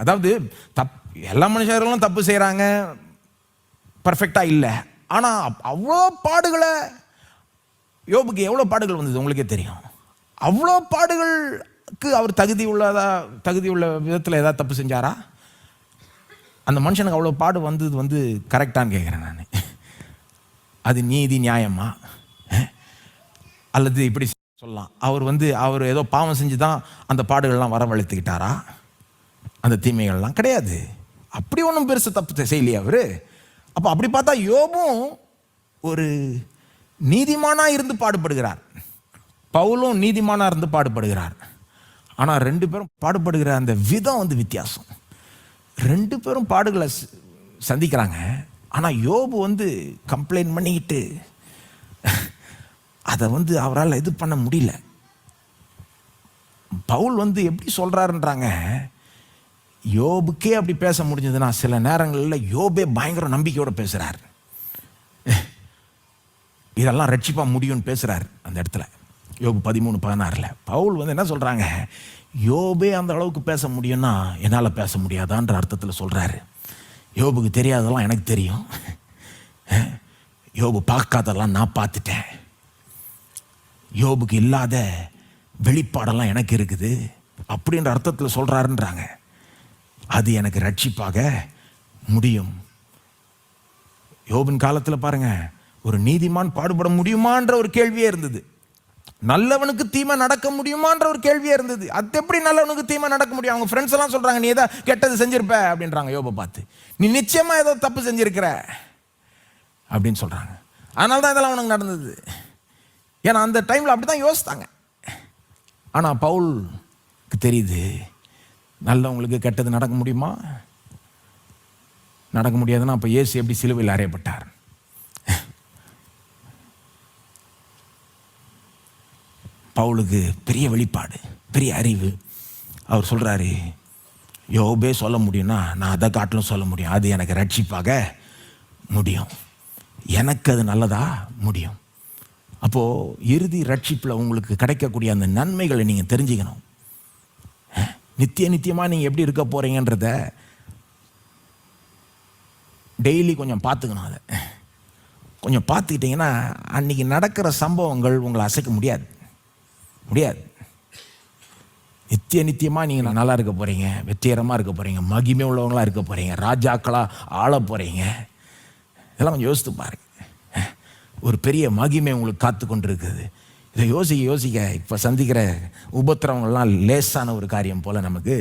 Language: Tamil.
அதாவது எல்லா மனுஷர்களும் தப்பு செய்கிறாங்க, பர்ஃபெக்டாக இல்லை. ஆனால் அவ்வளோ பாடுகளை, யோபுக்கு எவ்வளோ பாடுகள் வந்தது உங்களுக்கே தெரியும். அவ்வளோ பாடுகளுக்கு அவர் தகுதி உள்ள விதத்தில் ஏதாவது தப்பு செஞ்சாரா? அந்த மனுஷனுக்கு அவ்வளோ பாடு வந்தது கரெக்டான்னு கேட்குறேன் நான். அது நீதி நியாயமா? அல்லது இப்படி சொல்லலாம், அவர் ஏதோ பாவம் செஞ்சு தான் அந்த பாடுகள்லாம் வரவழைத்துக்கிட்டாரா? அந்த தீமைகள்லாம் கிடையாது. அப்படி ஒன்றும் பெருசு தப்பு செய்யலையா அவர்? அப்போ அப்படி பார்த்தா யோபும் ஒரு நீதிமானாக இருந்து பாடுபடுகிறார், பவுலும் நீதிமானாக இருந்து பாடுபடுகிறார். ஆனால் ரெண்டு பேரும் பாடுபடுகிற அந்த விதம் வித்தியாசம். ரெண்டு பேரும் பாடுகளை சந்திக்கிறாங்க. ஆனால் யோபு கம்ப்ளைண்ட் பண்ணிக்கிட்டு அதை அவரால் இது பண்ண முடியல. பவுல் எப்படி சொல்கிறாருன்றாங்க, யோபுக்கே அப்படி பேச முடிஞ்சதுன்னா சில நேரங்களில் யோபே பயங்கர நம்பிக்கையோடு பேசுகிறார். இதெல்லாம் ரட்சிப்பாக முடியும்னு பேசுகிறார் அந்த இடத்துல. யோபு 13:16 பவுல் என்ன சொல்கிறாங்க, யோபே அந்த அளவுக்கு பேச முடியும்னா என்னால் பேச முடியாதான்ற அர்த்தத்தில் சொல்கிறாரு. யோபுக்கு தெரியாதெல்லாம் எனக்கு தெரியும், யோபு பார்க்காதெல்லாம் நான் பார்த்துட்டேன், யோபுக்கு இல்லாத வெளிப்பாடெல்லாம் எனக்கு இருக்குது அப்படின்ற அர்த்தத்தில் சொல்கிறாருன்றாங்க. அது எனக்கு ரட்சிப்பாக முடியும். யோபின் காலத்தில் பாருங்க, ஒரு நீதிமான் பாடுபட முடியுமான்ற ஒரு கேள்வியே இருந்தது. நல்லவனுக்கு தீமை நடக்க முடியுமான்ற ஒரு கேள்வியே இருந்தது. அது எப்படி நல்லவனுக்கு தீமை நடக்க முடியும்? அவங்க ஃப்ரெண்ட்ஸ் எல்லாம் சொல்றாங்க, நீ ஏதோ கெட்டது செஞ்சிருப்ப அப்படின்றாங்க யோபை பார்த்து. நீ நிச்சயமா ஏதோ தப்பு செஞ்சிருக்கிற அப்படின்னு சொல்றாங்க. அதனால தான் இதெல்லாம் அவனுக்கு நடந்தது. ஏன்னா அந்த டைம்ல அப்படிதான் யோசித்தாங்க. ஆனா பவுலுக்கு தெரியுது, நல்லவங்களுக்கு கெட்டது நடக்க முடியுமா? நடக்க முடியாதுன்னா அப்ப இயேசு எப்படி சிலுவையில் அறையப்பட்டார்? பவுலுக்கு பெரிய வெளிப்பாடு, பெரிய அறிவு. அவர் சொல்றாரு, யோபே சொல்ல முடியும்னா நான் அதை காட்டிலும் சொல்ல முடியும். அது எனக்கு ரட்சிப்பாக முடியும், எனக்கு அது நல்லதா முடியும். அப்போ இறுதி ரட்சிப்பில் உங்களுக்கு கிடைக்கக்கூடிய அந்த நன்மைகளை நீங்க தெரிஞ்சுக்கணும். நித்தியமா நீங்க எப்படி இருக்க போறீங்கன்றத டெய்லி கொஞ்சம் பார்த்துக்கணும். அதை கொஞ்சம் பார்த்துக்கிட்டீங்கன்னா அன்னைக்கு நடக்கிற சம்பவங்கள் உங்களை அசைக்க முடியாது. நித்தியமா நீங்க நல்லா இருக்க போறீங்க, வெற்றிகரமா இருக்க போறீங்க, மகிமை உள்ளவங்களா இருக்க போறீங்க, ராஜாக்களா ஆள போறீங்க. இதெல்லாம் கொஞ்சம் யோசித்து பாருங்க. ஒரு பெரிய மகிமை உங்களுக்கு காத்து கொண்டு இருக்குது. இதை யோசிக்க இப்ப சந்திக்கிற உபத்திரவங்கள்லாம் லேசான ஒரு காரியம் போல நமக்கு